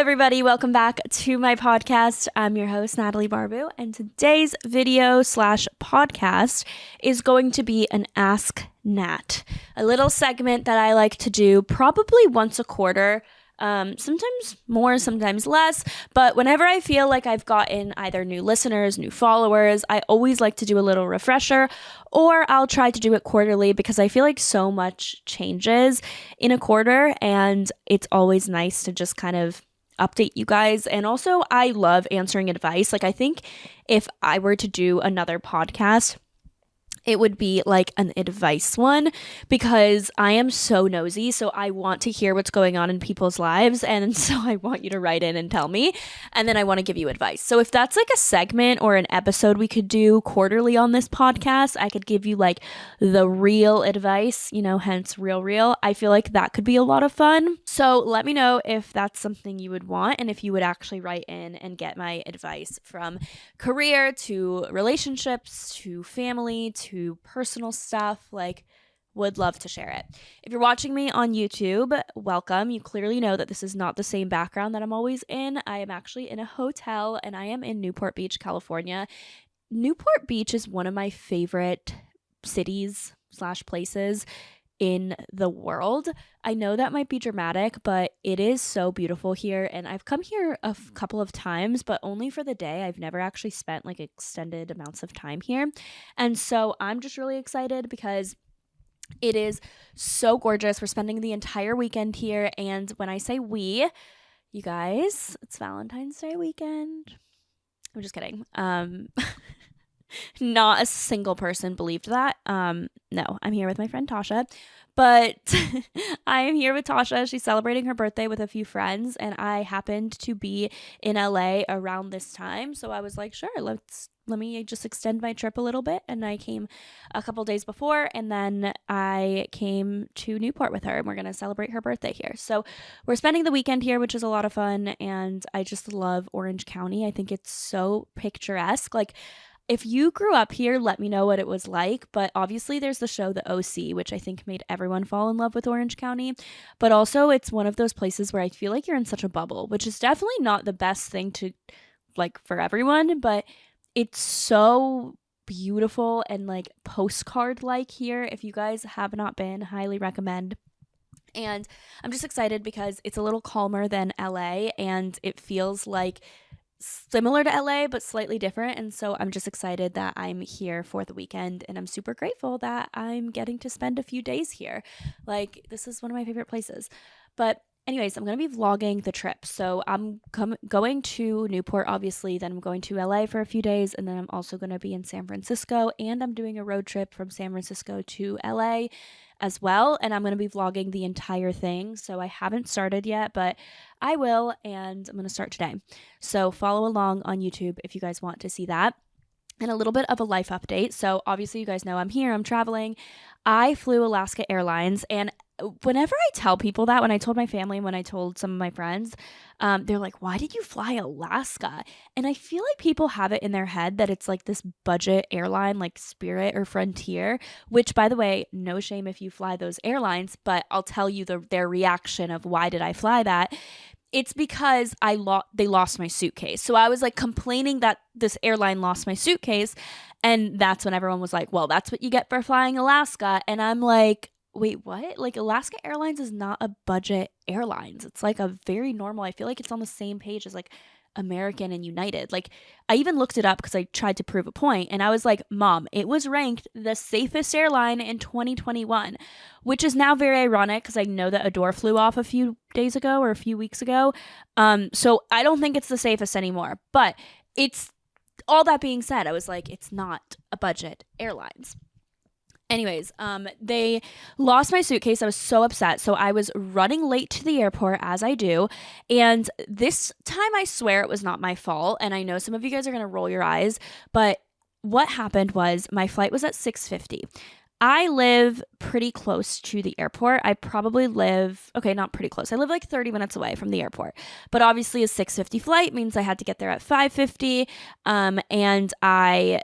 everybody. Welcome back to my podcast. I'm your host, Natalie Barbu, and today's video slash podcast is going to be an Ask Nat, a little segment that I like to do probably once a quarter. Sometimes more, sometimes less, but whenever I feel like I've gotten either new listeners, new followers, I always like to do a little refresher, or I'll try to do it quarterly because I feel like so much changes in a quarter, and it's always nice to just kind of update you guys. And also, I love answering advice. Like, I think if I were to do another podcast, it would be like an advice one because I am so nosy. So I want to hear what's going on in people's lives. And so I want you to write in and tell me. And then I want to give you advice. So if that's like a segment or an episode we could do quarterly on this podcast, I could give you like the real advice, hence real. I feel like that could be a lot of fun. So let me know if that's something you would want and if you would actually write in and get my advice from career to relationships to family to personal stuff. Like, would love to share it. If you're watching me on YouTube, welcome. You clearly know that this is not the same background that I'm always in. I am actually in a hotel and I am in Newport Beach, California. Newport Beach is one of my favorite cities / places in the world. I know that might be dramatic, but it is so beautiful here. And I've come here a couple of times, but only for the day. I've never actually spent like extended amounts of time here. And so I'm just really excited because it is so gorgeous. We're spending the entire weekend here. And when I say we, you guys, it's Valentine's Day weekend. I'm just kidding. Not a single person believed that. No, I'm here with my friend Tasha, but I am here with Tasha. She's celebrating her birthday with a few friends, and I happened to be in LA around this time. So I was like, sure, let me just extend my trip a little bit. And I came a couple days before, and then I came to Newport with her, and we're going to celebrate her birthday here. So we're spending the weekend here, which is a lot of fun. And I just love Orange County. I think it's so picturesque. Like, if you grew up here, let me know what it was like. But obviously there's the show The OC, which I think made everyone fall in love with Orange County. But also it's one of those places where I feel like you're in such a bubble, which is definitely not the best thing to like for everyone. But it's so beautiful and like postcard like here. If you guys have not been, highly recommend. And I'm just excited because it's a little calmer than LA and it feels like similar to LA but slightly different, and so I'm just excited that I'm here for the weekend, and I'm super grateful that I'm getting to spend a few days here. Like, this is one of my favorite places. But anyways, I'm going to be vlogging the trip. So I'm going to Newport, obviously, then I'm going to LA for a few days, and then I'm also going to be in San Francisco, and I'm doing a road trip from San Francisco to LA as well, and I'm going to be vlogging the entire thing. So I haven't started yet, but I will, and I'm going to start today. So follow along on YouTube if you guys want to see that. And a little bit of a life update. So obviously you guys know I'm here, I'm traveling. I flew Alaska Airlines, and whenever I tell people that, when I told my family, when I told some of my friends, they're like, why did you fly Alaska? And I feel like people have it in their head that it's like this budget airline like Spirit or Frontier, which, by the way, no shame if you fly those airlines, but I'll tell you their reaction of why did I fly that. It's because they lost my suitcase. So I was like complaining that this airline lost my suitcase. And that's when everyone was like, well, that's what you get for flying Alaska. And I'm like, wait, what? Like, Alaska Airlines is not a budget airlines. It's like a very normal, I feel like it's on the same page as like American and United. Like, I even looked it up because I tried to prove a point, and I was like, Mom, it was ranked the safest airline in 2021, which is now very ironic because I know that a door flew off a few days ago or a few weeks ago. So I don't think it's the safest anymore. But it's all that being said, I was like, it's not a budget airlines. Anyways, they lost my suitcase. I was so upset. So I was running late to the airport, as I do. And this time, I swear it was not my fault. And I know some of you guys are going to roll your eyes. But what happened was my flight was at 6:50. I live pretty close to the airport. I probably live, okay, not pretty close. I live like 30 minutes away from the airport. But obviously a 6:50 flight means I had to get there at 5:50. And I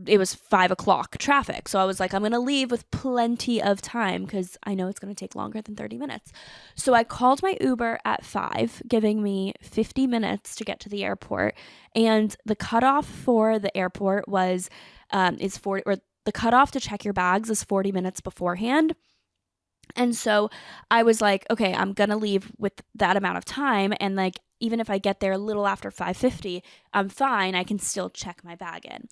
it was 5 o'clock traffic. So I was like, I'm going to leave with plenty of time because I know it's going to take longer than 30 minutes. So I called my Uber at 5, giving me 50 minutes to get to the airport. And the cutoff for the airport is 40, or the cutoff to check your bags is 40 minutes beforehand. And so I was like, okay, I'm going to leave with that amount of time. And like, even if I get there a little after 5:50, I'm fine. I can still check my bag in.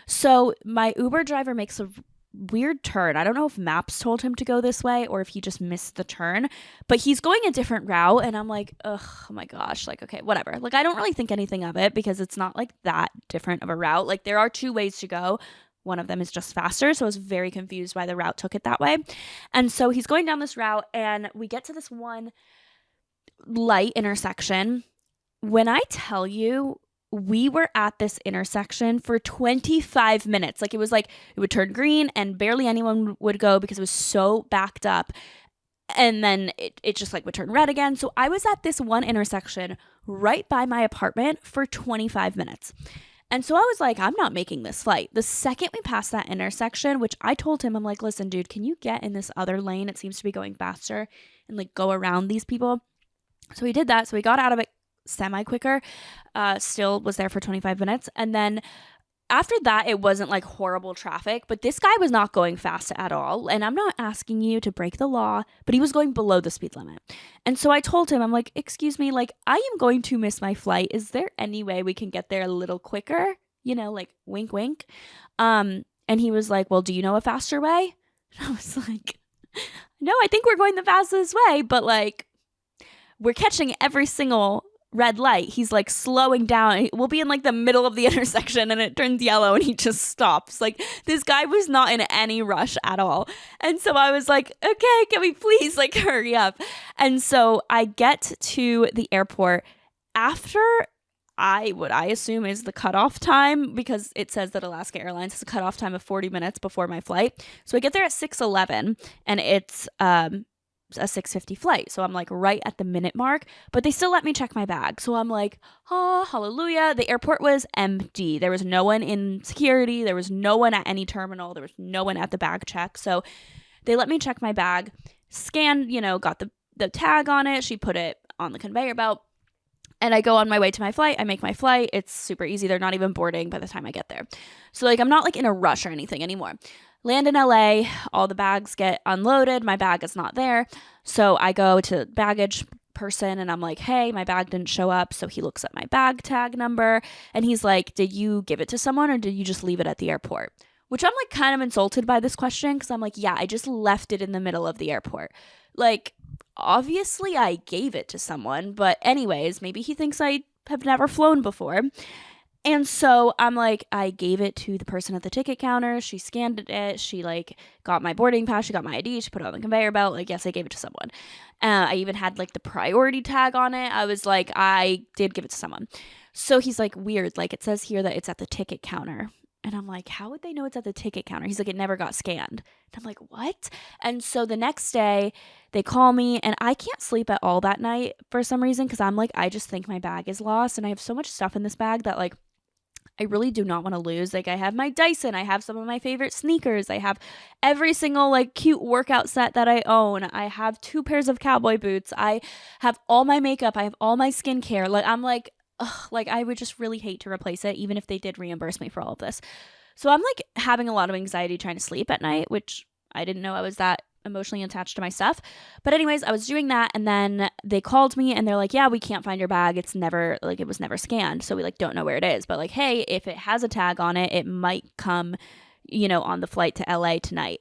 So my Uber driver makes a weird turn. I don't know if Maps told him to go this way or if he just missed the turn, but he's going a different route. And I'm like, ugh, oh my gosh, like, okay, whatever. Like, I don't really think anything of it because it's not like that different of a route. Like, there are 2 ways to go. One of them is just faster. So I was very confused why the route took it that way. And so he's going down this route and we get to this one light intersection. When I tell you, we were at this intersection for 25 minutes. Like, it was like it would turn green and barely anyone would go because it was so backed up. And then it just like would turn red again. So I was at this one intersection right by my apartment for 25 minutes. And so I was like, I'm not making this flight. The second we passed that intersection, which I told him, I'm like, listen, dude, can you get in this other lane? It seems to be going faster and like go around these people. So he did that. So we got out of it semi-quicker, still was there for 25 minutes. And then after that, it wasn't like horrible traffic, but this guy was not going fast at all. And I'm not asking you to break the law, but he was going below the speed limit. And so I told him, I'm like, excuse me, like, I am going to miss my flight. Is there any way we can get there a little quicker? You know, like wink, wink. And he was like, well, do you know a faster way? And I was like, no, I think we're going the fastest way, but like, we're catching every single red light. He's like slowing down. We'll be in like the middle of the intersection and it turns yellow and he just stops. Like, this guy was not in any rush at all. And so I was like, okay, can we please like hurry up? And so I get to the airport after what I assume is the cutoff time, because it says that Alaska Airlines has a cutoff time of 40 minutes before my flight. So I get there at 6:11 and it's a 6:50 flight. So I'm like right at the minute mark, but they still let me check my bag. So I'm like, oh, hallelujah. The airport was empty. There was no one in security. There was no one at any terminal. There was no one at the bag check. So they let me check my bag, scanned, got the tag on it. She put it on the conveyor belt. And I go on my way to my flight. I make my flight. It's super easy. They're not even boarding by the time I get there. So like, I'm not like in a rush or anything anymore. Land in LA, all the bags get unloaded. My bag is not there. So I go to the baggage person and I'm like, hey, my bag didn't show up. So he looks at my bag tag number and he's like, did you give it to someone or did you just leave it at the airport? Which I'm like kind of insulted by this question because I'm like, yeah, I just left it in the middle of the airport. Like, obviously I gave it to someone, but anyways, maybe he thinks I have never flown before. And so I'm like, I gave it to the person at the ticket counter. She scanned it. She like got my boarding pass. She got my ID. She put it on the conveyor belt. Like, yes, I gave it to someone. I even had like the priority tag on it. I was like, I did give it to someone. So he's like, weird. Like, it says here that it's at the ticket counter. And I'm like, how would they know it's at the ticket counter? He's like, it never got scanned. And I'm like, what? And so the next day they call me and I can't sleep at all that night for some reason. Cause I'm like, I just think my bag is lost. And I have so much stuff in this bag that like, I really do not want to lose. Like, I have my Dyson. I have some of my favorite sneakers. I have every single like cute workout set that I own. I have 2 pairs of cowboy boots. I have all my makeup. I have all my skincare. Like, I'm like, ugh, like I would just really hate to replace it, even if they did reimburse me for all of this. So I'm like having a lot of anxiety trying to sleep at night, which I didn't know I was that emotionally attached to my stuff. But anyways, I was doing that and then they called me and they're like, yeah, we can't find your bag. It's never like, it was never scanned. So we like don't know where it is, but like, hey, if it has a tag on it, it might come, on the flight to LA tonight.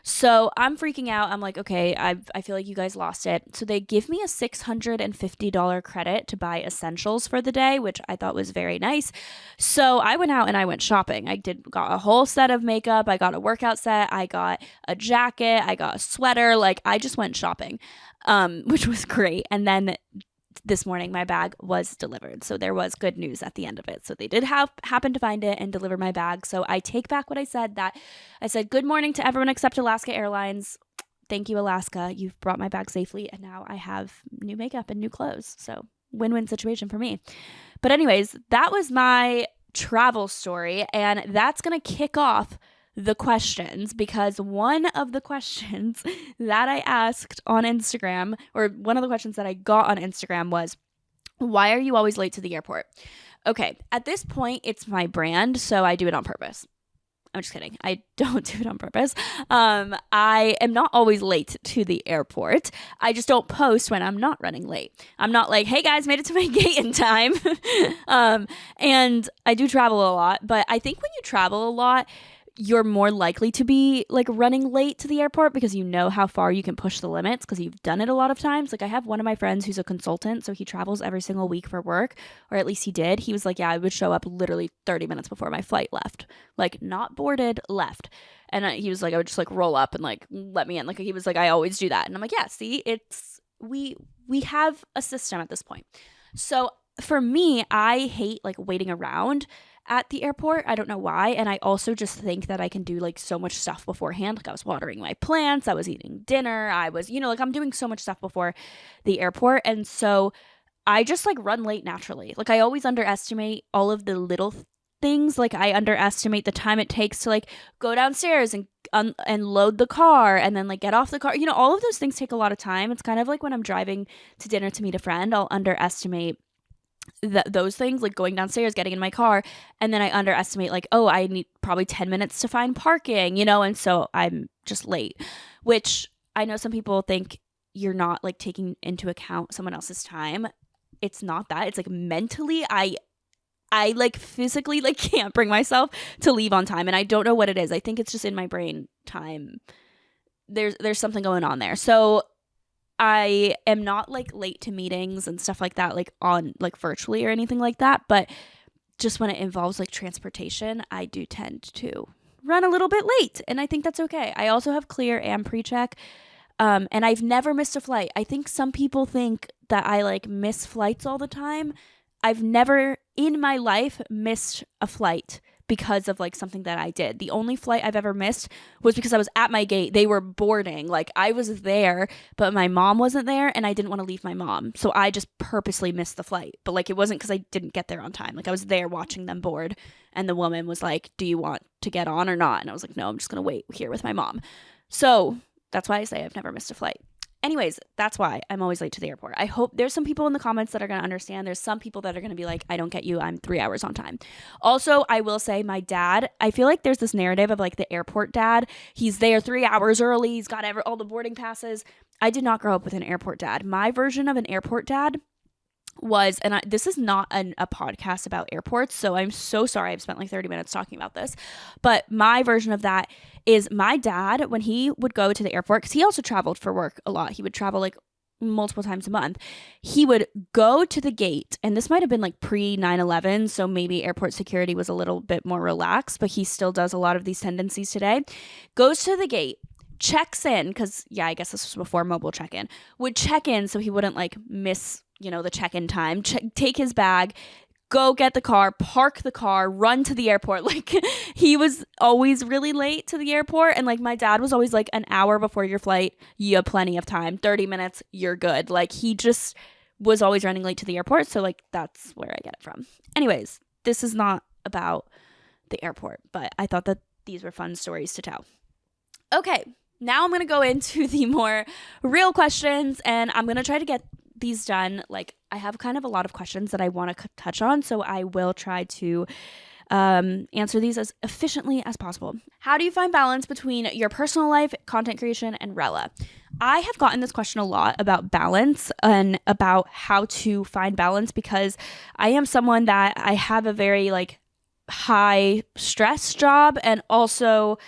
So I'm freaking out. I'm like, okay, I feel like you guys lost it. So they give me a $650 credit to buy essentials for the day, which I thought was very nice. So I went out and I went shopping. Got a whole set of makeup. I got a workout set. I got a jacket. I got a sweater. Like, I just went shopping, which was great. And then this morning my bag was delivered. So there was good news at the end of it. So they did happen to find it and deliver my bag. So I take back what I said, that I said good morning to everyone except Alaska Airlines. Thank you, Alaska. You've brought my bag safely and now I have new makeup and new clothes. So win-win situation for me. But anyways, that was my travel story, and that's going to kick off the questions, because one of the questions that I asked on Instagram, or one of the questions that I got on Instagram was, why are you always late to the airport? Okay, at this point, it's my brand, so I do it on purpose. I'm just kidding. I don't do it on purpose. I am not always late to the airport. I just don't post when I'm not running late. I'm not like, hey guys, made it to my gate in time. And I do travel a lot, but I think when you travel a lot, you're more likely to be like running late to the airport because you know how far you can push the limits because you've done it a lot of times. Like I have one of my friends who's a consultant, so he travels every single week for work, or at least he did. He was like, yeah, I would show up literally 30 minutes before my flight left, like not boarded, left. And he was like, I would just like roll up and like let me in. Like he was like, I always do that. And I'm like, yeah, see, it's we have a system at this point. So for me, I hate like waiting around at the airport. I don't know why. And I also just think that I can do like so much stuff beforehand. Like I was watering my plants, I was eating dinner, I was, like I'm doing so much stuff before the airport. And so I just like run late naturally. Like I always underestimate all of the little things. Like I underestimate the time it takes to like go downstairs and load the car and then like get off the car. All of those things take a lot of time. It's kind of like when I'm driving to dinner to meet a friend, I'll underestimate those things, like going downstairs, getting in my car, and then I underestimate like, oh, I need probably 10 minutes to find parking, and so I'm just late, which I know some people think you're not like taking into account someone else's time. It's not that. It's like mentally I like physically like can't bring myself to leave on time, and I don't know what it is. I think it's just in my brain time. There's something going on there. So I am not like late to meetings and stuff like that, like on like virtually or anything like that. But just when it involves like transportation, I do tend to run a little bit late. And I think that's okay. I also have clear and pre-check. And I've never missed a flight. I think some people think that I like miss flights all the time. I've never in my life missed a flight because of like something that I did. The only flight I've ever missed was because I was at my gate. They were boarding. Like I was there, but my mom wasn't there and I didn't want to leave my mom. So I just purposely missed the flight. But like it wasn't because I didn't get there on time. Like I was there watching them board and the woman was like, do you want to get on or not? And I was like, no, I'm just going to wait here with my mom. So that's why I say I've never missed a flight. Anyways, that's why I'm always late to the airport. I hope there's some people in the comments that are going to understand. There's some people that are going to be like, I don't get you. I'm 3 hours on time. Also, I will say my dad, I feel like there's this narrative of like the airport dad. He's there 3 hours early. He's got all the boarding passes. I did not grow up with an airport dad. My version of an airport dad was, and this is not a podcast about airports, so I'm so sorry I've spent like 30 minutes talking about this, but my version of that is my dad, when he would go to the airport, because he also traveled for work a lot, he would travel like multiple times a month, he would go to the gate, and this might have been like pre 9/11, so maybe airport security was a little bit more relaxed, but he still does a lot of these tendencies today, goes to the gate, checks in, because yeah, I guess this was before mobile check-in, would check in so he wouldn't like miss the check-in time, take his bag, go get the car, park the car, run to the airport. Like he was always really late to the airport. And like my dad was always like, an hour before your flight, you have plenty of time, 30 minutes, you're good. Like he just was always running late to the airport. So like that's where I get it from. Anyways, this is not about the airport, but I thought that these were fun stories to tell. Okay, now I'm going to go into the more real questions, and I'm going to try to get these done. Like I have kind of a lot of questions that I want to touch on, so I will try to answer these as efficiently as possible. How do you find balance between your personal life, content creation, and Rella? I have gotten this question a lot about balance and about how to find balance, because I am someone that I have a very like high stress job, and also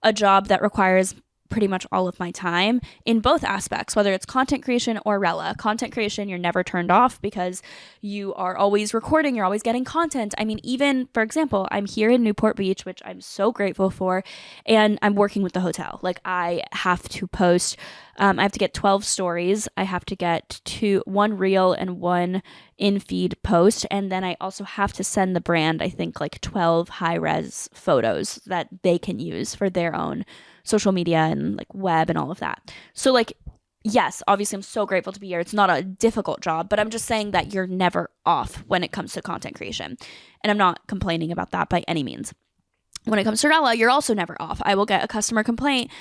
a job that requires pretty much all of my time in both aspects, whether it's content creation or Rella. Content creation, you're never turned off because you are always recording, you're always getting content. I mean, even, for example, I'm here in Newport Beach, which I'm so grateful for, and I'm working with the hotel. Like I have to post, I have to get 12 stories. I have to get one reel and one in-feed post, and then I also have to send the brand, I think, like 12 high-res photos that they can use for their own social media and like web and all of that. So like yes, obviously I'm so grateful to be here. It's not a difficult job, but I'm just saying that you're never off when it comes to content creation. And I'm not complaining about that by any means. When it comes to Rella, you're also never off. I will get a customer complaint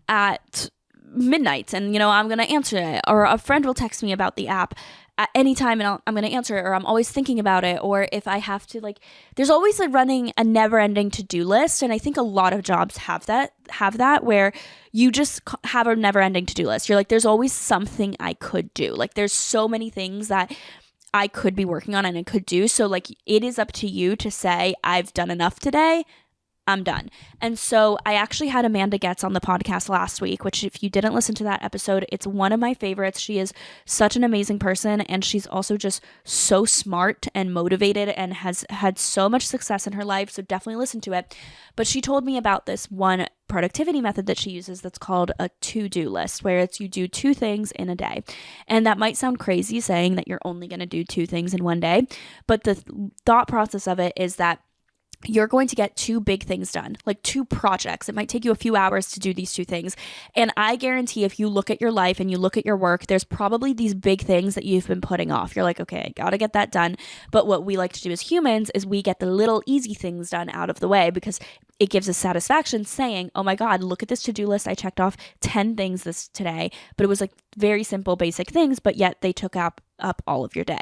at midnight and, I'm going to answer it. Or a friend will text me about the app at any time and I'm going to answer it, or I'm always thinking about it. Or if I have to, there's always running a never ending to-do list. And I think a lot of jobs have that where you just have a never ending to-do list. You're like, there's always something I could do. There's so many things that I could be working on and I could do. So it is up to you to say, I've done enough today. I'm done. And so I actually had Amanda Getz on the podcast last week, which if you didn't listen to that episode, it's one of my favorites. She is such an amazing person, and she's also just so smart and motivated and has had so much success in her life. So definitely listen to it. But she told me about this one productivity method that she uses that's called a to-do list, where it's you do 2 things in a day. And that might sound crazy saying that you're only going to do 2 things in one day, but the thought process of it is that you're going to get 2 big things done, 2 projects. It might take you a few hours to do these 2 things. And I guarantee if you look at your life and you look at your work, there's probably these big things that you've been putting off. You're like, okay, I got to get that done. But what we like to do as humans is we get the little easy things done out of the way because it gives us satisfaction saying, oh my God, look at this to-do list. I checked off 10 things today, but it was very simple, basic things, but yet they took up all of your day.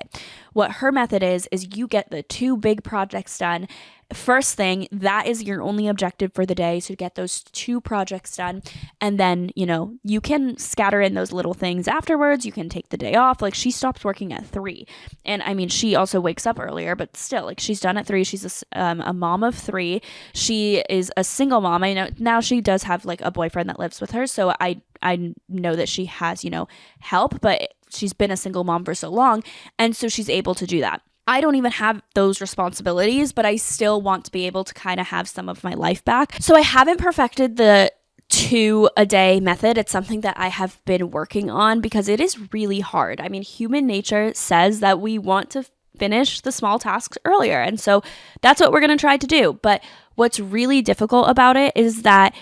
What her method is you get the 2 big projects done. First thing, that is your only objective for the day, so get those 2 projects done. And then, you can scatter in those little things afterwards. You can take the day off. She stops working at 3. And I mean, she also wakes up earlier, but still, she's done at 3. She's a mom of 3. She is a single mom. I know now she does have a boyfriend that lives with her. So I know that she has, help, but she's been a single mom for so long. And so she's able to do that. I don't even have those responsibilities, but I still want to be able to kind of have some of my life back. So I haven't perfected the 2 a day method. It's something that I have been working on because it is really hard. I mean, human nature says that we want to finish the small tasks earlier. And so that's what we're going to try to do. But what's really difficult about it is that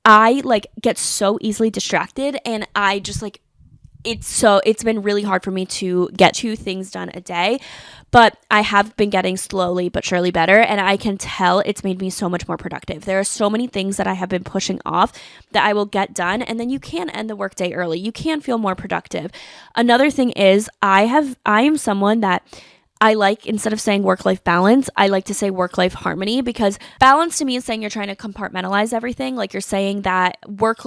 I get so easily distracted, and I just it's been really hard for me to get 2 things done a day, but I have been getting slowly but surely better, and I can tell it's made me so much more productive. There are so many things that I have been pushing off that I will get done, and then you can end the workday early. You can feel more productive. Another thing is I am someone that I instead of saying work-life balance, I like to say work-life harmony, because balance to me is saying you're trying to compartmentalize everything. You're saying that work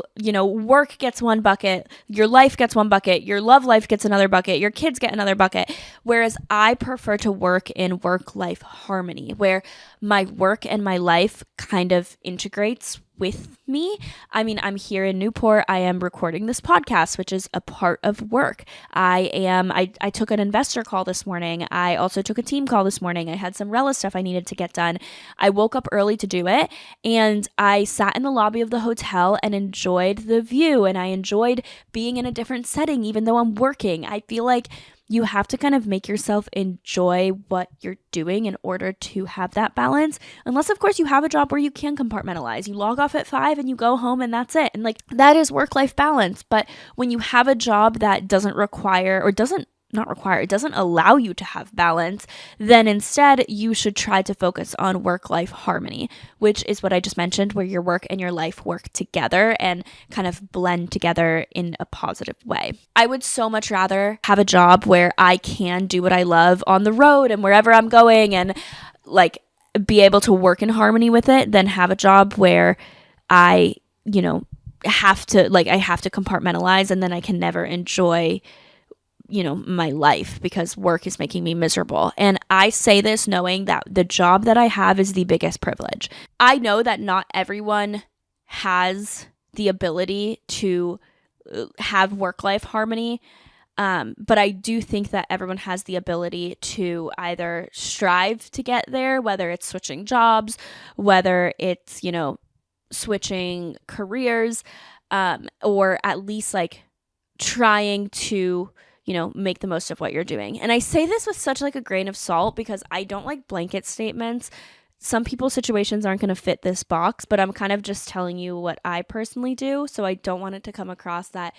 gets one bucket, your life gets one bucket, your love life gets another bucket, your kids get another bucket. Whereas I prefer to work in work-life harmony, where my work and my life kind of integrates with me. I mean, I'm here in Newport. I am recording this podcast, which is a part of work. I took an investor call this morning. I also took a team call this morning. I had some Rella stuff I needed to get done. I woke up early to do it, and I sat in the lobby of the hotel and enjoyed the view, and I enjoyed being in a different setting, even though I'm working. I feel like you have to kind of make yourself enjoy what you're doing in order to have that balance. Unless, of course, you have a job where you can compartmentalize. You log off at 5 and you go home and that's it. And that is work-life balance. But when you have a job that doesn't require, or doesn't not require, it doesn't allow you to have balance, then instead you should try to focus on work-life harmony, which is what I just mentioned, where your work and your life work together and kind of blend together in a positive way. I would so much rather have a job where I can do what I love on the road and wherever I'm going, and be able to work in harmony with it, than have a job where I, have to compartmentalize, and then I can never enjoy my life because work is making me miserable. And I say this knowing that the job that I have is the biggest privilege. I know that not everyone has the ability to have work-life harmony, but I do think that everyone has the ability to either strive to get there, whether it's switching jobs, whether it's, switching careers, or at least trying to make the most of what you're doing. And I say this with such a grain of salt because I don't like blanket statements. Some people's situations aren't going to fit this box, but I'm kind of just telling you what I personally do. So I don't want it to come across that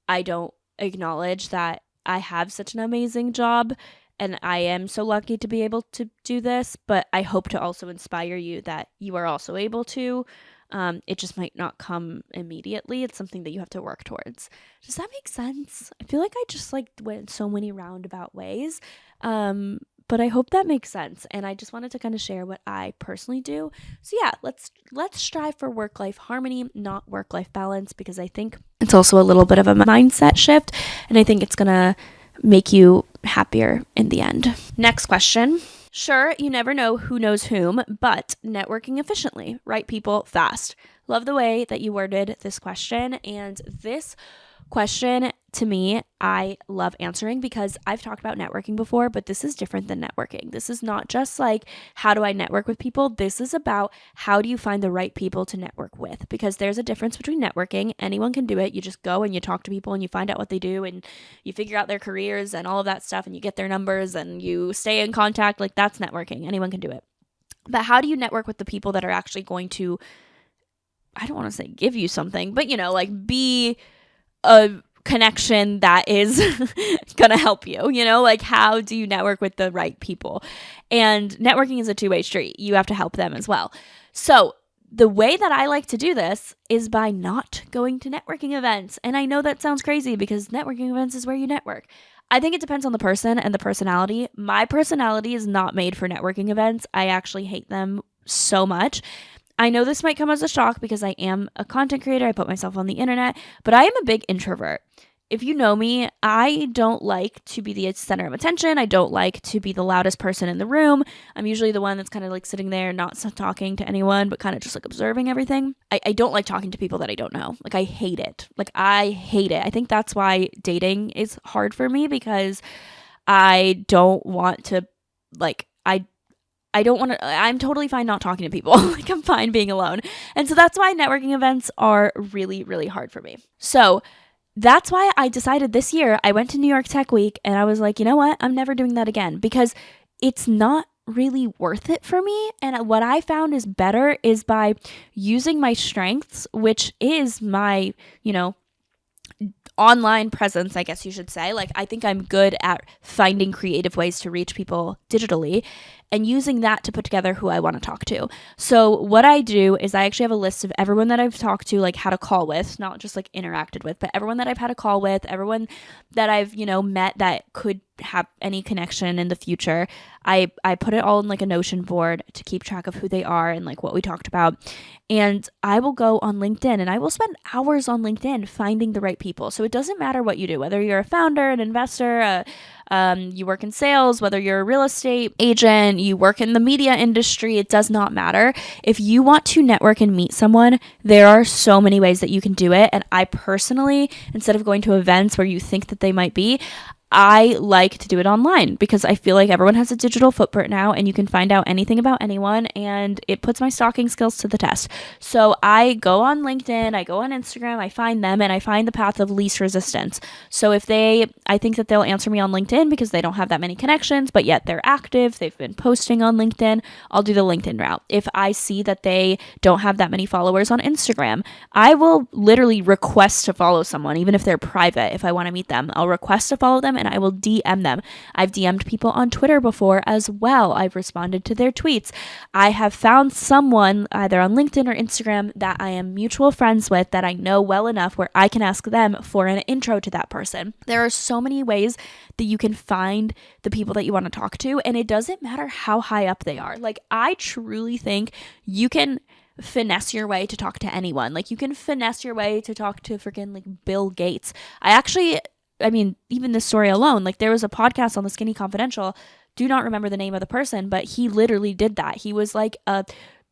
I don't acknowledge that I have such an amazing job and I am so lucky to be able to do this, but I hope to also inspire you that you are also able to. It just might not come immediately. It's something that you have to work towards. Does that make sense? I feel like I just like went so many roundabout ways. But I hope that makes sense. And I just wanted to kind of share what I personally do. So yeah, let's strive for work-life harmony, not work-life balance, because I think it's also a little bit of a mindset shift. And I think it's going to make you happier in the end. Next question. Sure, you never know who knows whom, but networking efficiently, right people fast. Love the way that you worded this question. And this question, to me, I love answering because I've talked about networking before, but this is different than networking. This is not just like, how do I network with people? This is about how do you find the right people to network with? Because there's a difference between networking. Anyone can do it. You just go and you talk to people and you find out what they do and you figure out their careers and all of that stuff and you get their numbers and you stay in contact. Like, that's networking. Anyone can do it. But how do you network with the people that are actually going to, I don't want to say give you something, but like be a connection that is gonna help you, like how do you network with the right people? And networking is a two-way street. You have to help them as well. So the way that I like to do this is by not going to networking events. And I know that sounds crazy because networking events is where you network. I think it depends on the person and the personality. My personality is not made for networking events. I actually hate them so much. I know this might come as a shock because I am a content creator. I put myself on the internet, but I am a big introvert. If you know me, I don't like to be the center of attention. I don't like to be the loudest person in the room. I'm usually the one that's kind of like sitting there, not talking to anyone, but kind of just like observing everything. I don't like talking to people that I don't know. Like, I hate it. I think that's why dating is hard for me, because I don't want to, I don't want to, I'm totally fine not talking to people. Like, I'm fine being alone. And so that's why networking events are really, really hard for me. So that's why I decided this year, I went to New York Tech Week and I was like, you know what? I'm never doing that again, because it's not really worth it for me. And what I found is better is by using my strengths, which is my, online presence, I guess you should say. Like, I think I'm good at finding creative ways to reach people digitally and using that to put together who I want to talk to. So what I do is I actually have a list of everyone that I've talked to, like had a call with, not just like interacted with, but everyone that I've had a call with, everyone that I've, met that could have any connection in the future. I put it all in like a Notion board to keep track of who they are and like what we talked about. And I will go on LinkedIn and I will spend hours on LinkedIn finding the right people. So it doesn't matter what you do, whether you're a founder, an investor, you work in sales, whether you're a real estate agent, you work in the media industry, it does not matter. If you want to network and meet someone, there are so many ways that you can do it. And I personally, instead of going to events where you think that they might be, I like to do it online because I feel like everyone has a digital footprint now and you can find out anything about anyone, and it puts my stalking skills to the test. So I go on LinkedIn, I go on Instagram, I find them, and I find the path of least resistance. So if I think that they'll answer me on LinkedIn because they don't have that many connections, but yet they're active, they've been posting on LinkedIn, I'll do the LinkedIn route. If I see that they don't have that many followers on Instagram, I will literally request to follow someone, even if they're private. If I want to meet them, I'll request to follow them and I will DM them. I've DM'd people on Twitter before as well. I've responded to their tweets. I have found someone either on LinkedIn or Instagram that I am mutual friends with that I know well enough where I can ask them for an intro to that person. There are so many ways that you can find the people that you want to talk to, and it doesn't matter how high up they are. Like, I truly think you can finesse your way to talk to anyone. Like, you can finesse your way to talk to freaking like Bill Gates. Even this story alone, like there was a podcast on the Skinny Confidential, do not remember the name of the person, but he literally did that. He was like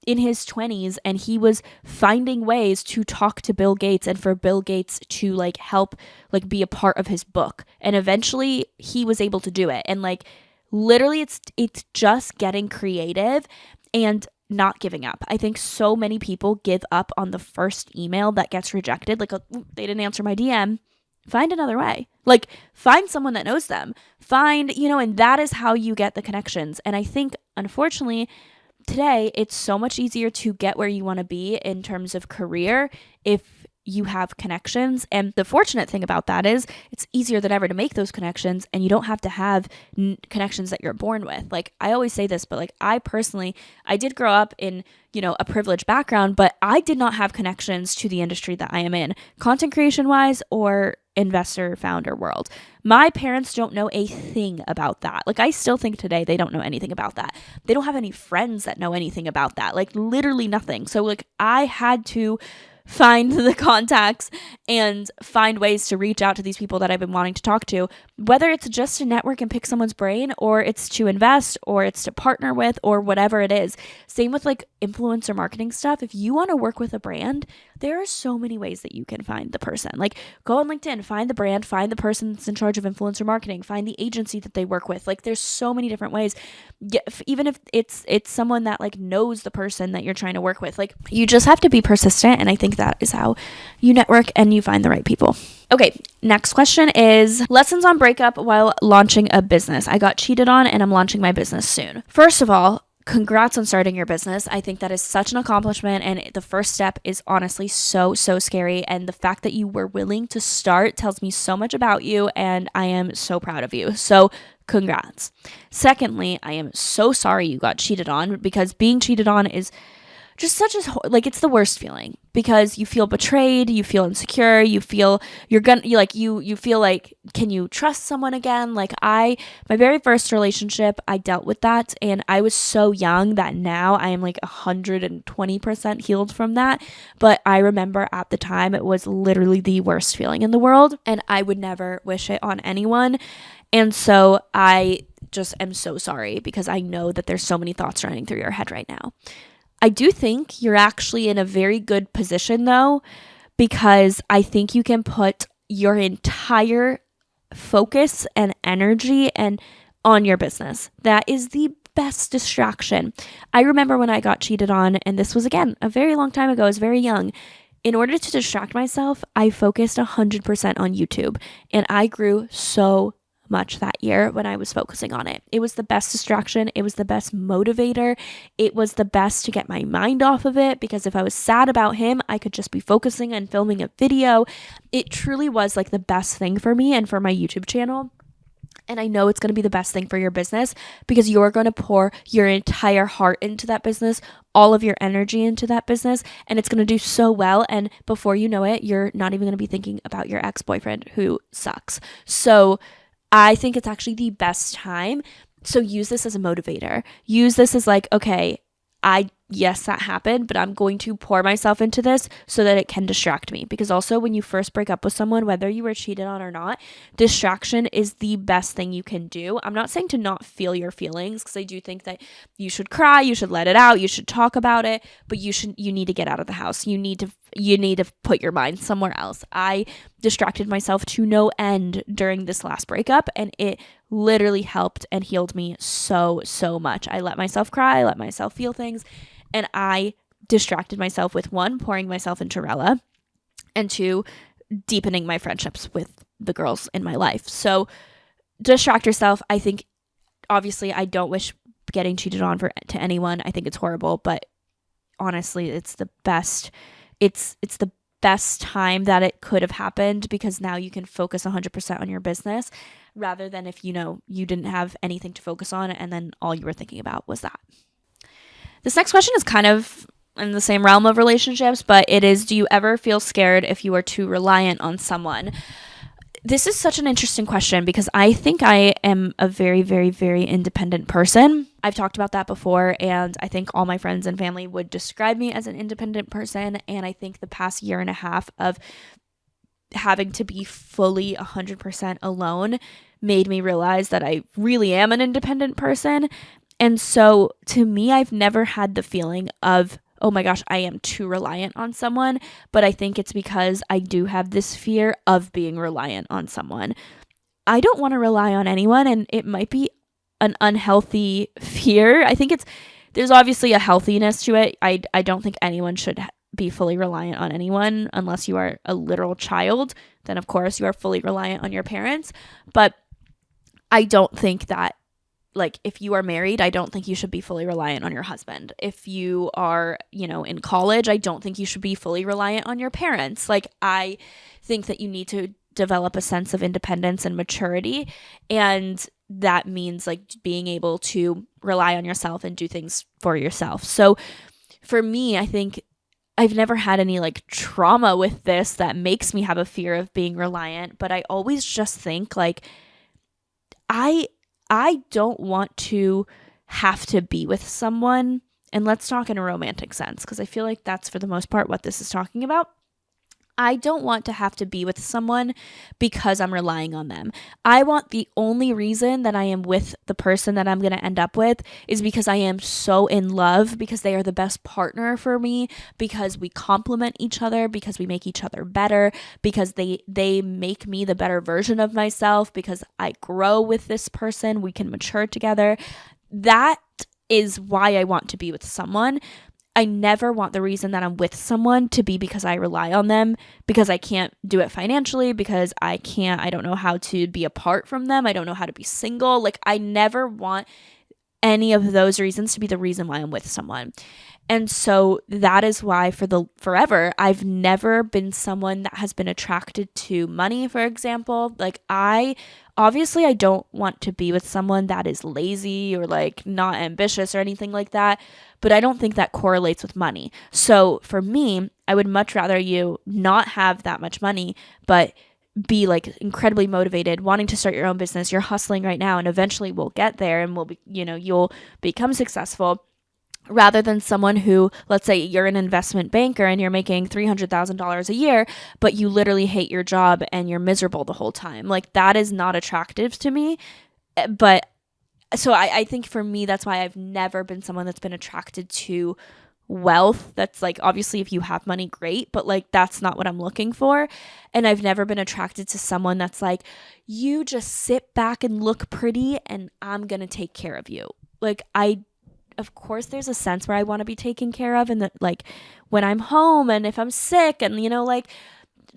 in his 20s and he was finding ways to talk to Bill Gates and for Bill Gates to like help like be a part of his book. And eventually he was able to do it. And like literally it's just getting creative and not giving up. I think so many people give up on the first email that gets rejected. Like, they didn't answer my DM. Find another way. Like, find someone that knows them. And that is how you get the connections. And I think, unfortunately, today, it's so much easier to get where you want to be in terms of career if you have connections. And the fortunate thing about that is it's easier than ever to make those connections, and you don't have to have connections that you're born with. Like, I always say this, but like, I personally, I did grow up in, a privileged background, but I did not have connections to the industry that I am in, content creation wise or investor founder world. My parents don't know a thing about that. Like, I still think today they don't know anything about that. They don't have any friends that know anything about that. Like, literally nothing. So like, I had to find the contacts and find ways to reach out to these people that I've been wanting to talk to, whether it's just to network and pick someone's brain, or it's to invest, or it's to partner with, or whatever it is. Same with like influencer marketing stuff. If you want to work with a brand, there are so many ways that you can find the person. Like, go on LinkedIn, find the brand, find the person that's in charge of influencer marketing, find the agency that they work with. Like, there's so many different ways. Even if it's someone that like knows the person that you're trying to work with, like, you just have to be persistent. And I think that is how you network and you find the right people. Okay, next question is lessons on breakup while launching a business. I got cheated on and I'm launching my business soon. First of all, congrats on starting your business. I think that is such an accomplishment, and the first step is honestly so scary, and the fact that you were willing to start tells me so much about you, and I am so proud of you. So congrats. Secondly, I am so sorry you got cheated on, because being cheated on is just such a, like, it's the worst feeling, because you feel betrayed, you feel insecure, you feel you feel like, can you trust someone again? Like, my very first relationship, I dealt with that, and I was so young that now I am like 120% healed from that. But I remember at the time it was literally the worst feeling in the world, and I would never wish it on anyone. And so I just am so sorry, because I know that there's so many thoughts running through your head right now. I do think you're actually in a very good position, though, because I think you can put your entire focus and energy on your business. That is the best distraction. I remember when I got cheated on, and this was, again, a very long time ago. I was very young. In order to distract myself, I focused 100% on YouTube, and I grew so much that year when I was focusing on it. It was the best distraction. It was the best motivator. It was the best to get my mind off of it, because if I was sad about him, I could just be focusing on filming a video. It truly was like the best thing for me and for my YouTube channel. And I know it's going to be the best thing for your business, because you're going to pour your entire heart into that business, all of your energy into that business, and it's going to do so well. And before you know it, you're not even going to be thinking about your ex-boyfriend who sucks. So I think it's actually the best time. So use this as a motivator. Use this as like, okay, yes, that happened, but I'm going to pour myself into this so that it can distract me. Because also, when you first break up with someone, whether you were cheated on or not, distraction is the best thing you can do. I'm not saying to not feel your feelings, because I do think that you should cry, you should let it out, you should talk about it, but you need to get out of the house. You need to put your mind somewhere else. I distracted myself to no end during this last breakup, and it literally helped and healed me so much. I let myself cry, I let myself feel things, and I distracted myself with, one, pouring myself into Rella, and two, deepening my friendships with the girls in my life. So distract yourself. I think, obviously, I don't wish getting cheated on to anyone. I think it's horrible, but honestly, it's the best. It's the best time that it could have happened, because now you can focus 100% on your business, rather than if you didn't have anything to focus on and then all you were thinking about was that. This next question is kind of in the same realm of relationships, but it is, do you ever feel scared if you are too reliant on someone? This is such an interesting question, because I think I am a very, very, very independent person. I've talked about that before, and I think all my friends and family would describe me as an independent person. And I think the past year and a half of having to be fully 100% alone made me realize that I really am an independent person. And so to me, I've never had the feeling of, oh my gosh, I am too reliant on someone. But I think it's because I do have this fear of being reliant on someone. I don't want to rely on anyone, and it might be an unhealthy fear. I think there's obviously a healthiness to it. I don't think anyone should be fully reliant on anyone unless you are a literal child. Then, of course, you are fully reliant on your parents. But I don't think that, like if you are married, I don't think you should be fully reliant on your husband. If you are, in college, I don't think you should be fully reliant on your parents. Like I think that you need to develop a sense of independence and maturity, and that means like being able to rely on yourself and do things for yourself. So for me, I think I've never had any like trauma with this that makes me have a fear of being reliant, but I always just think like I don't want to have to be with someone, and let's talk in a romantic sense because I feel like that's for the most part what this is talking about. I don't want to have to be with someone because I'm relying on them. I want the only reason that I am with the person that I'm going to end up with is because I am so in love, because they are the best partner for me, because we complement each other, because we make each other better, because they make me the better version of myself, because I grow with this person, we can mature together. That is why I want to be with someone. I never want the reason that I'm with someone to be because I rely on them, because I can't do it financially, because I don't know how to be apart from them. I don't know how to be single. Like I never want any of those reasons to be the reason why I'm with someone. And so that is why forever, I've never been someone that has been attracted to money, for example. Like I don't want to be with someone that is lazy or like not ambitious or anything like that, but I don't think that correlates with money. So for me, I would much rather you not have that much money, but be like incredibly motivated, wanting to start your own business. You're hustling right now and eventually we'll get there and you'll become successful, rather than someone who, let's say you're an investment banker and you're making $300,000 a year, but you literally hate your job and you're miserable the whole time. Like that is not attractive to me. But so I think for me, that's why I've never been someone that's been attracted to wealth. That's like, obviously if you have money, great, but like that's not what I'm looking for. And I've never been attracted to someone that's like, you just sit back and look pretty and I'm gonna take care of you. Like of course there's a sense where I want to be taken care of, and that like when I'm home and if I'm sick and like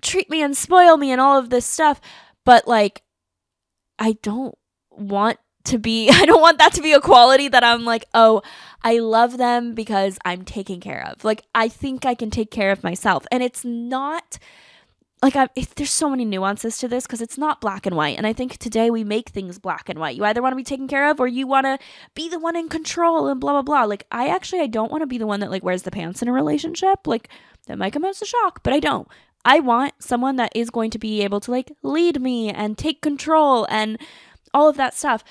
treat me and spoil me and all of this stuff, but like I don't want that to be a quality that I'm like, oh, I love them because I'm taken care of. Like I think I can take care of myself, and it's not like there's so many nuances to this because it's not black and white. And I think today we make things black and white. You either want to be taken care of or you want to be the one in control and blah, blah, blah. Like I don't want to be the one that like wears the pants in a relationship. Like that might come as a shock, but I don't. I want someone that is going to be able to like lead me and take control and all of that stuff.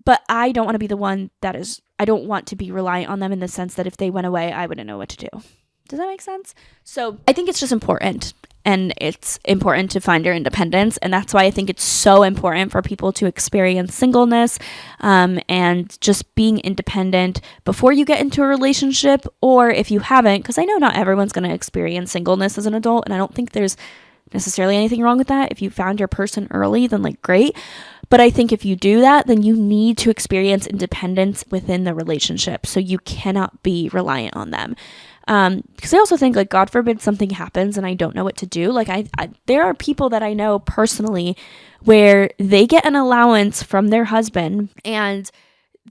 But I don't want to be the one I don't want to be reliant on them in the sense that if they went away, I wouldn't know what to do. Does that make sense? So I think it's just important. And it's important to find your independence. And that's why I think it's so important for people to experience singleness and just being independent before you get into a relationship, or if you haven't, because I know not everyone's going to experience singleness as an adult. And I don't think there's necessarily anything wrong with that. If you found your person early, then like great. But I think if you do that, then you need to experience independence within the relationship. So you cannot be reliant on them. Because I also think like, God forbid something happens and I don't know what to do. Like there are people that I know personally where they get an allowance from their husband and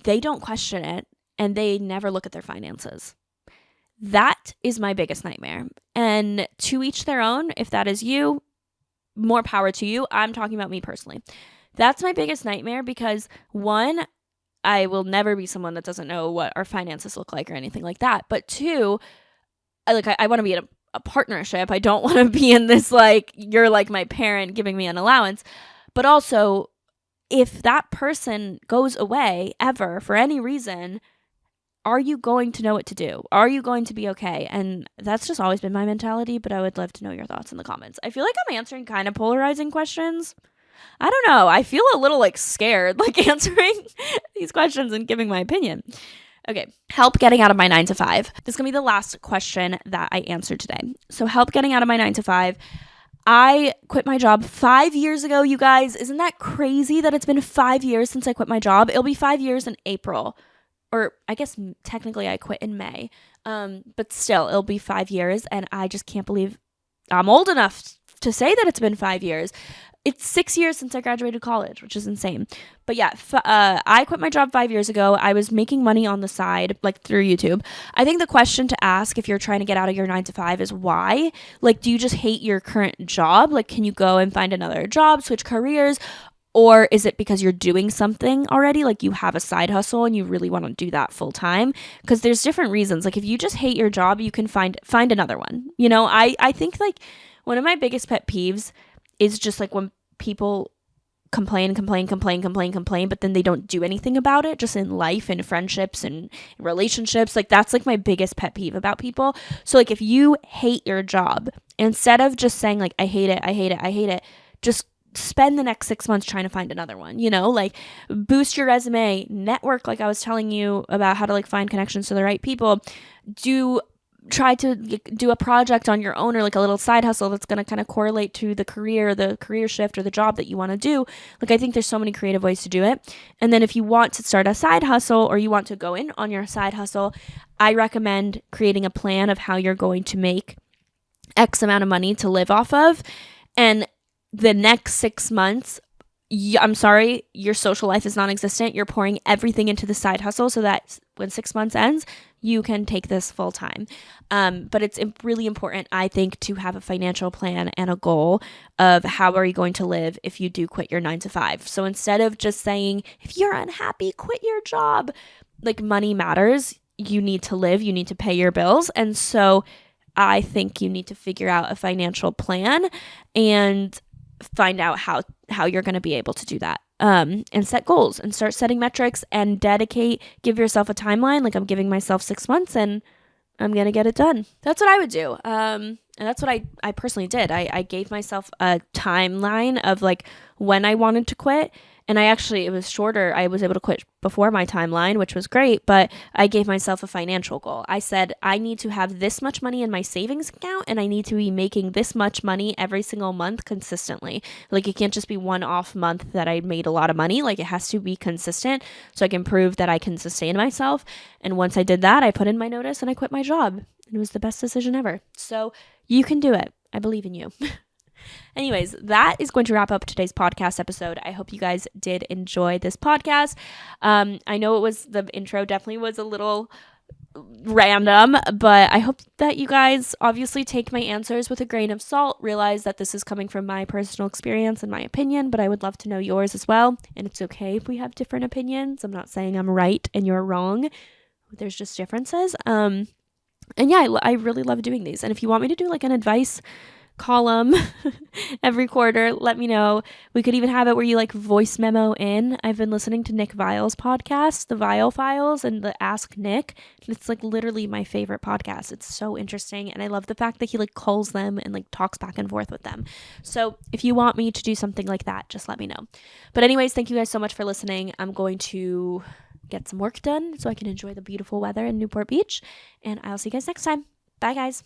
they don't question it and they never look at their finances. That is my biggest nightmare. And to each their own. If that is you, more power to you. I'm talking about me personally. That's my biggest nightmare because one, I will never be someone that doesn't know what our finances look like or anything like that. But two, I want to be in a partnership. I don't want to be in this like, you're like my parent giving me an allowance. But also, if that person goes away ever for any reason, are you going to know what to do? Are you going to be okay? And that's just always been my mentality, but I would love to know your thoughts in the comments. I feel like I'm answering kind of polarizing questions. I don't know. I feel a little like scared, like answering these questions and giving my opinion. Okay. Help getting out of my 9 to 5. This is going to be the last question that I answered today. So help getting out of my 9 to 5. I quit my job 5 years ago, you guys. Isn't that crazy that it's been 5 years since I quit my job? It'll be 5 years in April. Or I guess technically I quit in May. But still, it'll be 5 years. And I just can't believe I'm old enough to say that it's been 5 years. it's 6 years since I graduated college, which is insane. But yeah, I quit my job 5 years ago. I was making money on the side, like through YouTube. I think the question to ask if you're trying to get out of your 9 to 5 is why? Like, do you just hate your current job? Like, can you go and find another job, switch careers? Or is it because you're doing something already? Like, you have a side hustle and you really want to do that full time? Because there's different reasons. Like, if you just hate your job, you can find another one. You know, I think like one of my biggest pet peeves is just like when people complain, but then they don't do anything about it, just in life and friendships and relationships. Like, that's like my biggest pet peeve about people. So like, if you hate your job, instead of just saying like, I hate it, just spend the next 6 months trying to find another one, you know, like boost your resume, network, like I was telling you about how to like find connections to the right people. Try to do a project on your own, or like a little side hustle that's going to kind of correlate to the career shift or the job that you want to do. Like, I think there's so many creative ways to do it. And then if you want to start a side hustle, or you want to go in on your side hustle, I recommend creating a plan of how you're going to make X amount of money to live off of. And the next 6 months, I'm sorry, your social life is non-existent. You're pouring everything into the side hustle so that when 6 months ends, you can take this full time. But it's really important, I think, to have a financial plan and a goal of how are you going to live if you do quit your 9 to 5. So instead of just saying, if you're unhappy, quit your job, like, money matters. You need to live, you need to pay your bills. And so I think you need to figure out a financial plan and find out how you're going to be able to do that. And set goals and start setting metrics and give yourself a timeline. Like, I'm giving myself 6 months and I'm going to get it done. That's what I would do. And that's what I personally did. I gave myself a timeline of like when I wanted to quit. And it was shorter. I was able to quit before my timeline, which was great, but I gave myself a financial goal. I said, I need to have this much money in my savings account, and I need to be making this much money every single month consistently. Like, it can't just be one off month that I made a lot of money. Like, it has to be consistent so I can prove that I can sustain myself. And once I did that, I put in my notice and I quit my job. It was the best decision ever. So you can do it. I believe in you. Anyways, that is going to wrap up today's podcast episode. I hope you guys did enjoy this podcast. I know the intro definitely was a little random, but I hope that you guys obviously take my answers with a grain of salt, realize that this is coming from my personal experience and my opinion, but I would love to know yours as well. And it's okay if we have different opinions. I'm not saying I'm right and you're wrong. There's just differences. And yeah, I really love doing these. And if you want me to do like an advice column every quarter, let me know. We could even have it where you like voice memo in. I've been listening to Nick Vile's podcast, the Vile Files and the Ask Nick. It's like literally my favorite podcast. It's so interesting, and I love the fact that he like calls them and like talks back and forth with them. So if you want me to do something like that, just let me know. But anyways, thank you guys so much for listening. I'm going to get some work done so I can enjoy the beautiful weather in Newport Beach, and I'll see you guys next time. Bye guys.